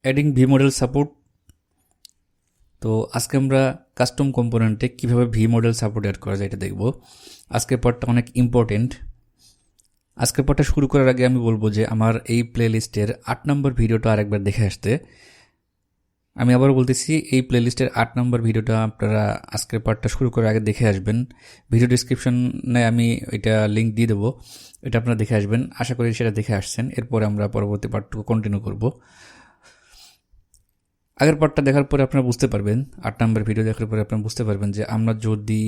Adding V model support. তো আজকে আমরা কাস্টম কম্পোনেন্টে কীভাবে ভি মডেল সাপোর্ট অ্যাড করা যায় এটা দেখব। আজকের পার্টটা অনেক ইম্পর্টেন্ট। আজকের পার্টটা শুরু করার আগে আমি বলবো যে আমার এই প্লে লিস্টের 8 নম্বর ভিডিওটা আরেকবার দেখে আসতে। আমি আবারও বলতেছি, এই প্লে লিস্টের 8 নম্বর ভিডিওটা আপনারা আজকের পার্টটা শুরু করার আগে দেখে আসবেন। ভিডিও ডিসক্রিপশনে আমি এটা লিঙ্ক দিয়ে দেবো, এটা আপনারা দেখে আসবেন। আশা করি সেটা দেখে আসছেন। এরপরে আমরা পরবর্তী পার্টটুকু কন্টিনিউ করব। আগের পার্টটা দেখার পরে আপনারা বুঝতে পারবেন, 8 নম্বর ভিডিও দেখার পরে আপনারা বুঝতে পারবেন যে আমরা যদি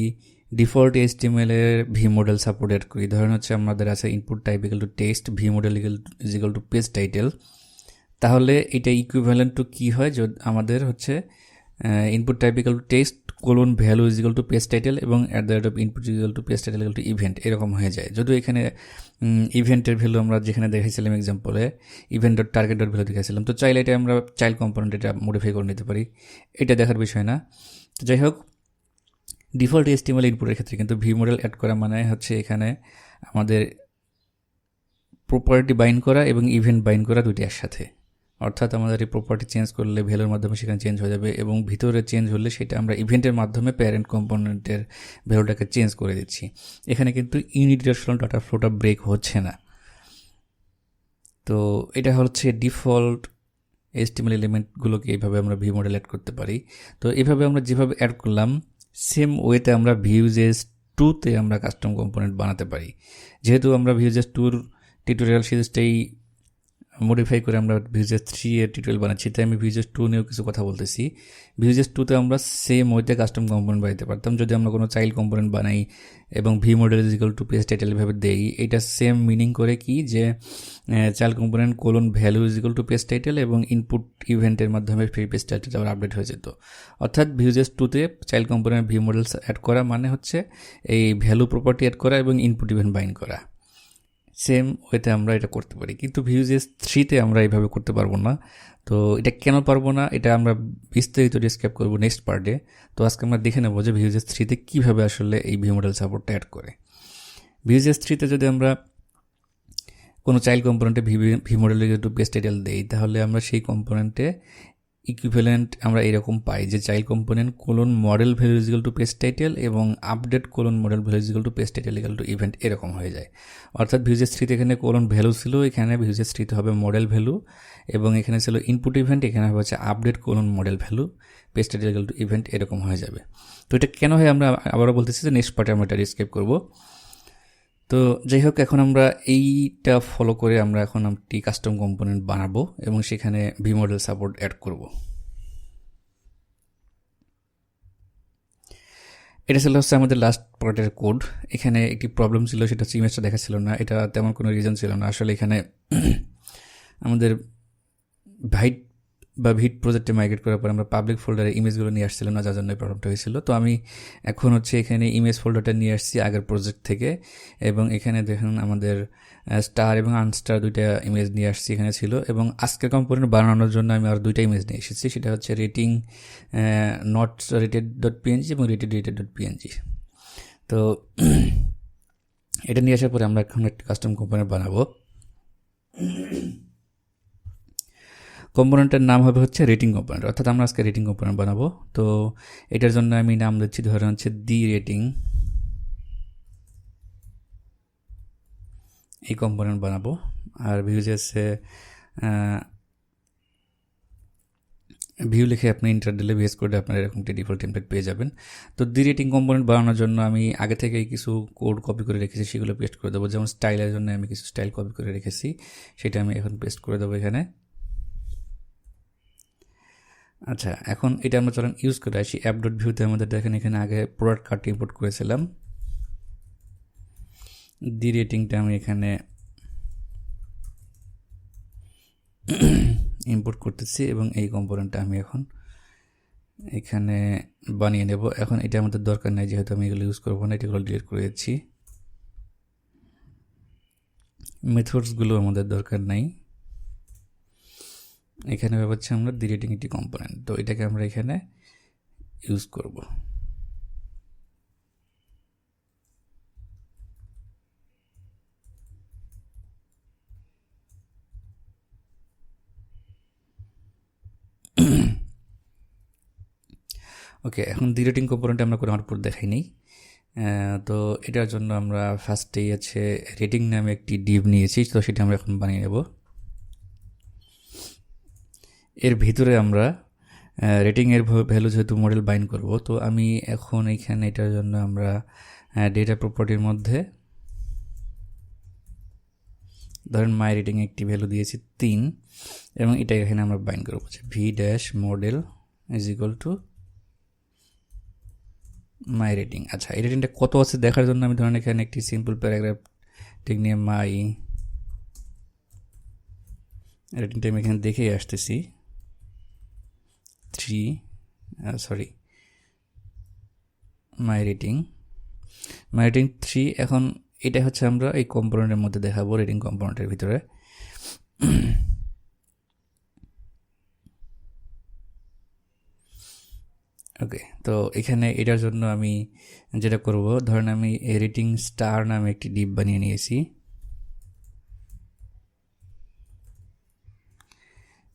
ডিফল্ট HTML এর ভি মডেল সাপোর্ট অ্যাড করি, ধরেন হচ্ছে আমাদের আছে input type equal to text, v model is equal to page title, তাহলে এটা ইকুইভ্যালেন্ট টু কী হয়, যে আমাদের হচ্ছে input type equal to text colon value is equal to page title এবং at the rate of input is equal to page title equal to event, এরকম হয়ে যায়। যদিও এখানে ইভেন্টের ভ্যালু আমরা যেখানে দেখাইছিলাম এক্সাম্পলে event dot target dot value দেখাইছিলাম, তো চাইলে এটা আমরা চাইল্ড কম্পোনেন্ট এটা মডিফাই করে নিতে পারি, এটা দেখার বিষয় না। তো যাই হোক, ডিফল্ট HTML ইনপুটের ক্ষেত্রে কিন্তু ভি মডেল অ্যাড করা মানে হচ্ছে এখানে আমাদের প্রপার্টি বাইন্ড করা এবং ইভেন্ট বাইন্ড করা দুইটি একসাথে। অর্থাৎ আমাদের এই প্রপার্টি চেঞ্জ করলে ভ্যালুর মাধ্যমে সেখানে চেঞ্জ হয়ে যাবে এবং ভিতরে চেঞ্জ হলে সেটা আমরা ইভেন্টের মাধ্যমে প্যারেন্ট কম্পোনেন্টের ভ্যালুটাকে চেঞ্জ করে দিচ্ছি। এখানে কিন্তু ইউনিডিরেকশনাল ডাটা ফ্লোটা ব্রেক হচ্ছে না। তো এটা হচ্ছে ডিফল্ট HTML এলিমেন্টগুলোকে এইভাবে আমরা ভি মডেল অ্যাড করতে পারি। তো এইভাবে আমরা যেভাবে অ্যাড করলাম সেম ওয়েতে আমরা Vue.js 2-তে আমরা কাস্টম কম্পোনেন্ট বানাতে পারি। যেহেতু আমরা Vue.js 2-র টিউটোরিয়াল সিরিজটাই মডিফাই করে আমরা Vue.js 3 এর টিউটোরিয়াল বানাচ্ছি, তাই আমি Vue.js 2 নিয়েও কিছু কথা বলতেছি। Vue.js 2-তে আমরা সেম ওয়েতে কাস্টম কম্পোনেন্ট বানাতে পারতাম যদি আমরা কোনো চাইল্ড কম্পোনেন্ট বানাই এবং v model is equal to page title এভাবে দেই। এটা সেম মিনিং করে কি, যে child component colon value is equal to page title এবং ইনপুট ইভেন্টের মাধ্যমে ফ্রি পেজ টাইটেল আবার আপডেট হয়ে যেত। অর্থাৎ Vue.js 2-তে child component v models add করা মানে হচ্ছে এই ভ্যালু প্রপার্টি অ্যাড করা এবং ইনপুট ইভেন্ট বাইন্ড করা। সেম ওয়েতে আমরা এটা করতে পারি, কিন্তু Vue.js 3-তে আমরা এইভাবে করতে পারবো না। তো এটা কেন পারবো না এটা আমরা বিস্তারিত ডিসক্রাইব করবো নেক্সট পার্টে। তো আজকে আমরা দেখে নেবো যে Vue.js 3-তে কীভাবে আসলে এই ভি মডেল সাপোর্টটা অ্যাড করে। Vue.js 3-তে যদি আমরা কোনো চাইল্ড কম্পোনেন্টে v model equal to page title দেই, তাহলে আমরা সেই কম্পোনেন্টে ইকুইভ্যালেন্ট আমরা এরকম পাই যে child component colon model value is equal to page title এবং update colon model value is equal to page title equal to event, এরকম হয়ে যায়। অর্থাৎ Vue.js 3-তে এখানে কোলন ভ্যালু ছিল, এখানে Vue.js 3-তে হবে মডেল ভ্যালু এবং এখানে ছিল ইনপুট ইভেন্ট, এখানে হবে হচ্ছে update colon model value page title equal to event, এরকম হয়ে যাবে। তো এটা কেন হয় আমরা আবারও বলতেছি যে নেক্সট পার্টে আমরা এটা ডিসক্রাইব করবো। তো যাই হোক, এখন আমরা এইটা ফলো করে আমরা এখন একটি কাস্টম কম্পোনেন্ট বানাবো এবং সেখানে ভি মডেল সাপোর্ট অ্যাড করব। এটা ছিল হচ্ছে আমাদের লাস্ট পার্টের কোড। এখানে একটি প্রবলেম ছিল, সেটা হচ্ছে ইমেজটা দেখাচ্ছিল না। এটা তেমন কোনো রিজন ছিল না, আসলে এখানে আমাদের ভিট প্রজেক্টে মাইগ্রেট করার পর আমরা পাবলিক ফোল্ডারে ইমেজগুলো নিয়ে আসছিলাম না, যার জন্য এই প্রবলেমটা হয়েছিল। তো আমি এখন হচ্ছে এখানে ইমেজ ফোল্ডারটা নিয়ে আসছি আগের প্রজেক্ট থেকে এবং এখানে দেখুন আমাদের স্টার এবং আনস্টার দুইটা ইমেজ নিয়ে আসছি এখানে ছিল, এবং আজকের কম্পোনেন্ট বানানোর জন্য আমি আর দুইটা ইমেজ নিয়ে এসেছি। সেটা হচ্ছে rating not rated dot PNG এবং রেটেড ডট পিএনজি। তো এটা নিয়ে আসার পরে আমরা এখন একটা কাস্টম কম্পোনেন্ট বানাবো। কম্পোনেন্টের নাম হবে হচ্ছে রেটিং কম্পোনেন্ট, অর্থাৎ আমরা আজকে রেটিং কম্পোনেন্ট বানাবো। তো এটার জন্য আমি নাম দিচ্ছি ধরেন হচ্ছে দি রেটিং। এই কম্পোনেন্ট বানাবো আর Vue.js-এ ভিউ লিখে আপনি ইন্টার দিলে ভিএস কোডে আপনার এরকম একটি ডিফল্ট টেমপ্লেট পেয়ে যাবেন। তো দি রেটিং কম্পোনেন্ট বানানোর জন্য আমি আগে থেকেই কিছু কোড কপি করে রেখেছি, সেগুলো পেস্ট করে দেবো। যেমন স্টাইলের জন্য আমি কিছু স্টাইল কপি করে রেখেছি, সেটা আমি এখন পেস্ট করে দেবো এখানে। আচ্ছা, এখন এটা আমরা চলেন ইউজ করে আসি। অ্যাপ ডট ভিউতে আমাদের দেখেন এখানে আগে প্রোডাক্ট কার্ডটি ইম্পোর্ট করেছিলাম। দি রেটিংটা আমি এখানে ইম্পোর্ট করতেছি এবং এই কম্পোনেন্টটা আমি এখন এখানে বানিয়ে নেব। এখন এটা আমাদের দরকার নেই, যেহেতু আমি এগুলো ইউজ করবো না, এগুলো ডিলিট করে দিচ্ছি। মেথডসগুলো আমাদের দরকার নাই। এখানে হচ্ছে আমরা দি রেটিং একটি কম্পোনেন্ট, তো এটাকে আমরা এখানে ইউজ করব। ওকে, এখন দি রেটিং কম্পোনেন্ট আমরা কোনো আউটপুট দেখাই নেই। তো এটার জন্য আমরা ফার্স্টেই আছে রেটিং নামে একটি ডিভ নিয়েছি, তো সেটা আমরা এখন বানিয়ে নেব। এর ভিতরে আমরা রেটিংয়ের ভ্যালু যেহেতু মডেল বাইন্ড করব, তো আমি এখন এইখানে এটার জন্য আমরা ডেটা প্রপার্টির মধ্যে ধরেন মাই রেটিং একটি ভ্যালু দিয়েছি 3, এবং এটা এখানে আমরা বাইন্ড করবো যে v-model is equal to my rating. আচ্ছা, এই রেটিংটা কত আছে দেখার জন্য আমি ধরেন এখানে একটি সিম্পল প্যারাগ্রাফ টেক নিয়ে মাই রেটিংটা আমি এখানে দেখেই আসতেছি 3, মাই রেটিং 3। এখন এটা হচ্ছে আমরা এই কম্পোনেন্টের মধ্যে দেখাবো, রেটিং কম্পোনেন্টের ভিতরে। ওকে, তো এখানে এটার জন্য আমি যেটা করব, ধরেন আমি রেটিং স্টার নামে একটি ডিপ বানিয়ে নিয়েছি।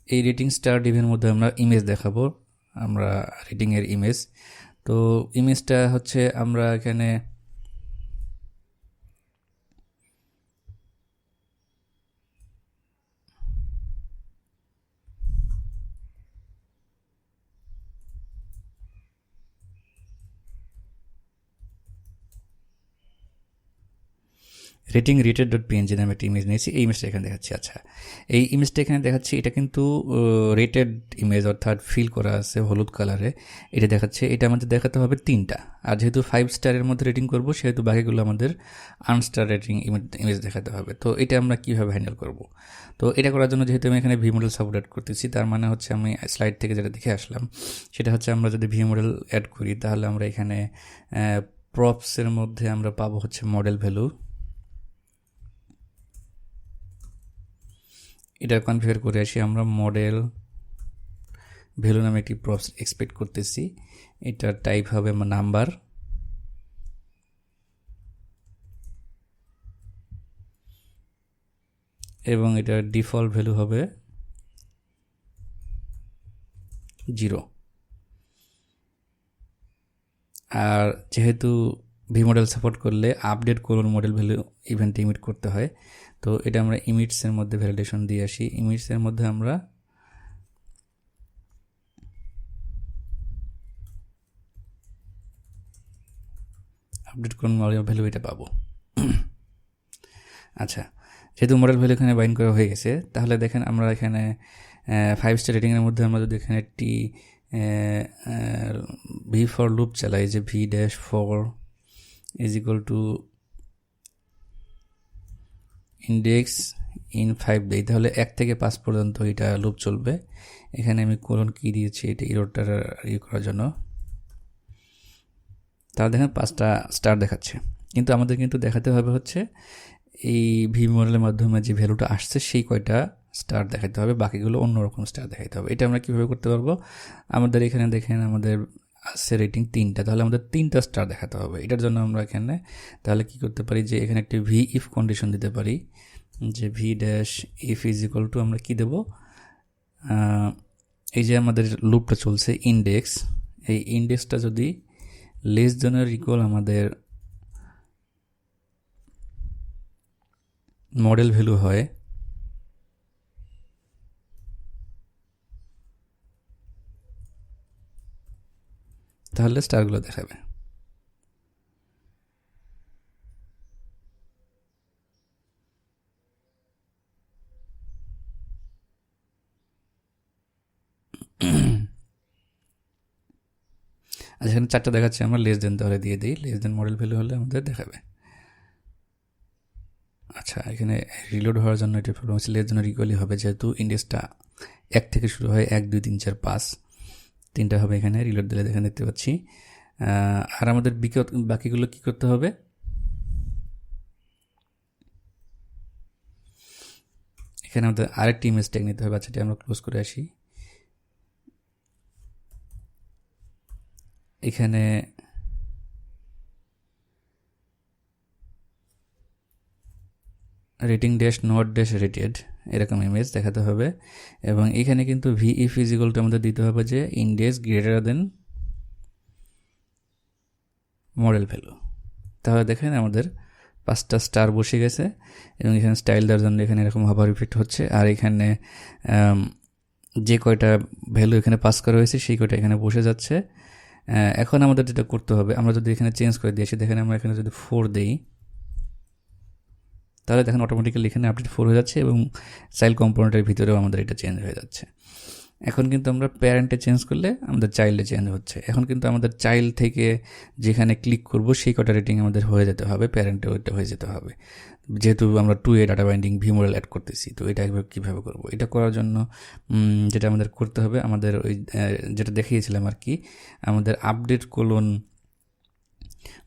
এই রেটিং স্টার ডিভের মধ্যে আমরা ইমেজ দেখাবো, আমরা রেটিংয়ের ইমেজ। তো ইমেজটা হচ্ছে আমরা এখানে রেটিং রেটেড ডট পিএনজি নামে একটা ইমেজ নিয়েছি, এই ইমেজটা এখানে দেখাচ্ছি। আচ্ছা, এই ইমেজটা এখানে দেখাচ্ছি, এটা কিন্তু রেটেড ইমেজ, অর্থাৎ ফিল করা আছে হলুদ কালারে, এটা দেখাচ্ছে। এটা আমাদের দেখাতে হবে 3টা, আর যেহেতু 5 স্টারের মধ্যে রেটিং করব সেহেতু বাকিগুলো আমাদের আনস্টার রেটিং ইমেজ দেখাতে হবে। তো এটা আমরা কীভাবে হ্যান্ডেল করব? তো এটা করার জন্য যেহেতু আমি এখানে ভিউ মডেল সাপোর্ট অ্যাড করতেছি, তার মানে হচ্ছে আমি স্লাইড থেকে যেটা দেখে আসলাম সেটা হচ্ছে আমরা যদি ভিউ মডেল অ্যাড করি তাহলে আমরা এখানে প্রপসের মধ্যে আমরা পাবো হচ্ছে মডেল ভ্যালু। এটা কনফিগার করে আসি, আমরা মডেল ভ্যালু নামে একটি প্রপস এক্সপেক্ট করতেছি। এটার টাইপ হবে নাম্বার, এবং এটার ডিফল্ট ভ্যালু হবে 0। আর যেহেতু ভি মডেল সাপোর্ট করলে আপডেট করুন মডেল ভ্যালু ইভেন্ট ইমিট করতে হয়, তো এটা আমরা ইমিটসের মধ্যে ভ্যালিডেশন দিয়ে আসি। ইমিটসের মধ্যে আমরা আপডেট করুন মডেল ভ্যালু এটা পাবো। আচ্ছা, যেহেতু মডেল ভ্যালু এখানে বাইন্ড করা হয়ে গেছে, তাহলে দেখেন আমরা এখানে 5 স্টার রেটিংয়ের মধ্যে আমরা যদি এখানে একটি ভি ফর লুপ চালাই, যে v-for is equal two index in 5 দেই, তাহলে 1 থেকে 5 পর্যন্ত এটা লুপ চলবে। এখানে আমি কোলন কি দিয়েছি এটা ইরোরটার করার জন্য, তাহলে দেখেন 5টা স্টার দেখাচ্ছে। কিন্তু আমাদের কিন্তু দেখাতে হবে হচ্ছে এই ভি মডেলের মাধ্যমে যে ভ্যালুটা আসছে সেই কয়টা স্টার দেখাতে হবে, বাকিগুলো অন্যরকম স্টার দেখাতে হবে। এটা আমরা কীভাবে করতে পারবো? আমাদের এখানে দেখেন আমাদের আছে রেটিং 3টা, তাহলে আমাদের 3টা স্টার দেখাতে হবে। এটার জন্য আমরা এখানে তাহলে কি করতে পারি, যে এখানে একটি ভি ইফ কন্ডিশন দিতে পারি, যে v-if ইজ ইকুয়াল টু আমরা কি দেব, এই যে আমাদের লুপটা চলছে ইন্ডেক্স, এই ইন্ডেক্সটা যদি লেস দেনের ইকুয়াল আমাদের মডেল ভ্যালু হয়, তাহলে স্টারগুলো দেখাবে। আচ্ছা, এখানে 4টা দেখাচ্ছে, আমরা লেস দেন তাহলে দিয়ে দিই, লেস দেন মডেল ভ্যালু হলে আমাদের দেখাবে। আচ্ছা, এখানে রিলোড হওয়ার জন্য এটা প্রবলেম হচ্ছে, লেস দেনের ইকুয়ালি হবে, যেহেতু ইন্ডেক্সটা 1 থেকে শুরু হয়, 1 2 3 4 5 3টা হবে। এখানে রিলোড দিলে দেখেন দেখতে পাচ্ছি। আর আমাদের বাকিগুলো কি করতে হবে, এখানে আমাদের আরেকটি ইমেজ ট্যাগ নিতে হবে। আচ্ছা, এটা আমরা ক্লোজ করে আসি। এখানে rating dash not dash rated এরকম ইমেজ দেখাতে হবে, এবং এখানে কিন্তু v-if ইজ ইকুয়াল টু আমাদের দিতে হবে যে index greater than model value. তাহলে দেখেন আমাদের 5টা স্টার বসে গেছে এবং এখানে স্টাইল দেওয়ার জন্য এখানে এরকম হাভার ইফেক্ট হচ্ছে, আর এখানে যে কয়টা ভ্যালু এখানে পাস করা হয়েছে সেই কয়টা এখানে বসে যাচ্ছে। এখন আমাদের যেটা করতে হবে, আমরা যদি এখানে চেঞ্জ করে দিয়েছি, দেখেন আমরা এখানে যদি 4 দিই তাহলে দেখেন অটোমেটিক্যালি এখানে আপডেট 4 হয়ে যাচ্ছে এবং চাইল্ড কম্পোনেন্টের ভিতরেও আমাদের এটা চেঞ্জ হয়ে যাচ্ছে। এখন কিন্তু আমরা প্যারেন্টে চেঞ্জ করলে আমাদের চাইল্ডে চেঞ্জ হচ্ছে। এখন কিন্তু আমাদের চাইল্ড থেকে যেখানে ক্লিক করব সেই কটা রেটিং আমাদের হয়ে যেতে হবে, প্যারেন্টে ওইটা হয়ে যেতে হবে, যেহেতু আমরা 2A data binding view model add করতেছি। তো এটা কীভাবে করব? এটা করার জন্য যেটা আমাদের করতে হবে, আমাদের ওই যেটা দেখিয়েছিলাম আর কি, আমাদের আপডেট কোলন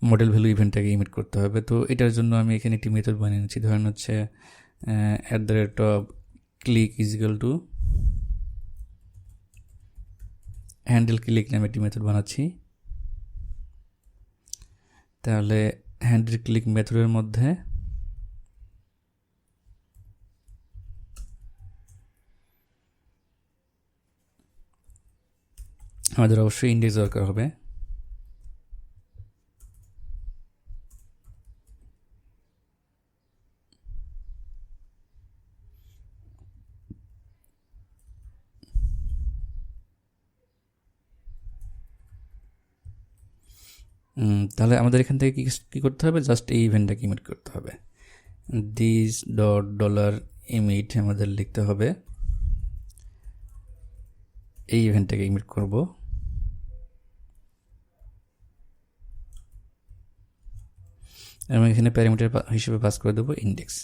মডেল ভ্যালু ইভেন্টটাকে ইমিট করতে হবে। তো এটার জন্য আমি এখানে একটি মেথড বানিয়ে নিচ্ছি, ধরেন হচ্ছে @click = হ্যান্ডেল ক্লিক নামে একটি মেথড বানাচ্ছি। তাহলে হ্যান্ডেল ক্লিক মেথডের মধ্যে আমাদের অবশ্যই ইন্ডেক্স দরকার হবে। তাহলে আমাদের এখান থেকে কী করতে হবে, জাস্ট এই ইভেন্টটাকে ইমিট করতে হবে। $imit আমাদের লিখতে হবে, এই ইভেন্টটাকে ইমিট করব। এবং এখানে প্যারামিটার হিসেবে পাস করে দেবো ইন্ডেক্স।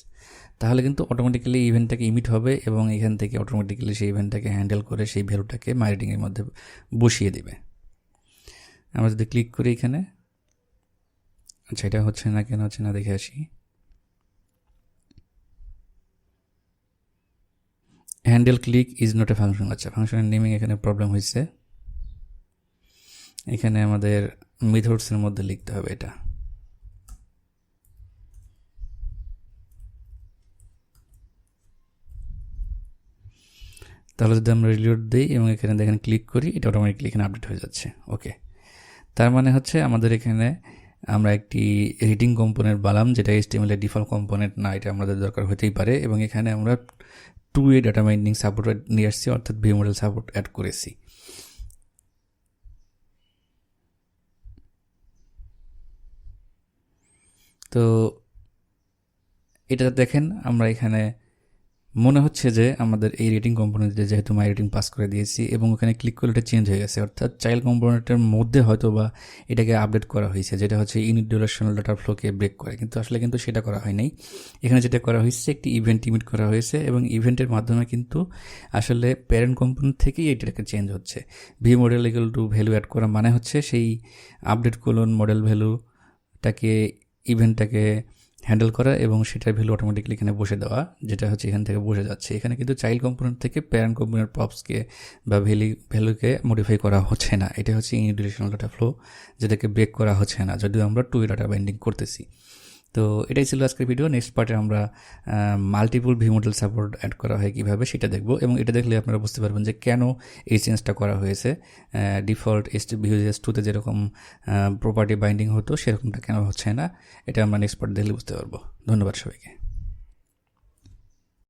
তাহলে কিন্তু অটোমেটিক্যালি ইভেন্টটাকে ইমিট হবে এবং এখান থেকে অটোমেটিক্যালি সেই ইভেন্টটাকে হ্যান্ডেল করে সেই ভ্যালুটাকে মাই রেটিংয়ের মধ্যে বসিয়ে দেবে। আমরা যদি ক্লিক করি এখানে, আচ্ছা এটা হচ্ছে না, কেন হচ্ছে না দেখে আসি। Handle click is not a function. আচ্ছা, ফাংশনের নেমিং এখানে প্রবলেম হয়েছে, এখানে আমাদের মেথডসের মধ্যে লিখতে হবে এটা। তাহলে যদি আমরা রিলোড দিই এবং এখানে দেখেন ক্লিক করি, এটা অটোমেটিক্যালি এখানে আপডেট হয়ে যাচ্ছে। ওকে, তার মানে হচ্ছে আমাদের এখানে আমরা একটি রিডিং কম্পোনেন্ট বানালাম, যেটা HTML এর ডিফল্ট কম্পোনেন্ট না, এটা আমাদের দরকার হতেই পারে। এবং এখানে আমরা 2A ডাটা বাইন্ডিং সাপোর্ট নিয়ে আসছি, অর্থাৎ ভিউ মডেল সাপোর্ট অ্যাড করেছি। তো এটা দেখেন আমরা এখানে মনে হচ্ছে যে আমাদের এই রেটিং কম্পোনেন্টে যেহেতু মাই রেটিং পাস করে দিয়েছি এবং ওখানে ক্লিক করলে এটা চেঞ্জ হয়ে গেছে, অর্থাৎ চাইল্ড কম্পোনেন্টের মধ্যে হয়তো বা এটাকে আপডেট করা হয়েছে, যেটা হচ্ছে ইউনিট রিলেশনাল ডাটা ফ্লোকে ব্রেক করে, কিন্তু আসলে কিন্তু সেটা করা হয় নাই। এখানে যেটা করা হয়েছে, একটি ইভেন্ট ইমিট করা হয়েছে এবং ইভেন্টের মাধ্যমে কিন্তু আসলে প্যারেন্ট কম্পোনেন্ট থেকেই এটাকে চেঞ্জ হচ্ছে। ভিউ মডেল = ভ্যালু অ্যাড করা মানে হচ্ছে সেই আপডেট কোলন মডেল ভ্যালুটাকে ইভেন্টটাকে হ্যান্ডেল করা এবং সেটার ভ্যালু অটোমেটিক্যালি এখানে বসে দেওয়া, যেটা হচ্ছে এখান থেকে বসে যাচ্ছে। এখানে কিন্তু চাইল্ড কম্পোনেন্ট থেকে প্যারেন্ট কম্পোনেন্ট প্রপসকে বা ভ্যালুকে মডিফাই করা হচ্ছে না। এটা হচ্ছে ইউনিট রিলেশনাল ডাটা ফ্লো, যেটাকে ব্রেক করা হচ্ছে না, যদিও আমরা 2A ডাটা বাইন্ডিং করতেছি। তো এটাই ছিল আজকের ভিডিও। নেক্সট পার্টে আমরা multiple view model support add করা হয় কীভাবে সেটা দেখব, এবং এটা দেখলে আপনারা বুঝতে পারবেন যে কেন এই চেঞ্জটা করা হয়েছে। ডিফল্ট VueJS 2তে যেরকম প্রপার্টি বাইন্ডিং হতো সেরকমটা কেন হচ্ছে না, এটা আমরা নেক্সট পার্ট দেখলে বুঝতে পারবো। ধন্যবাদ সবাইকে।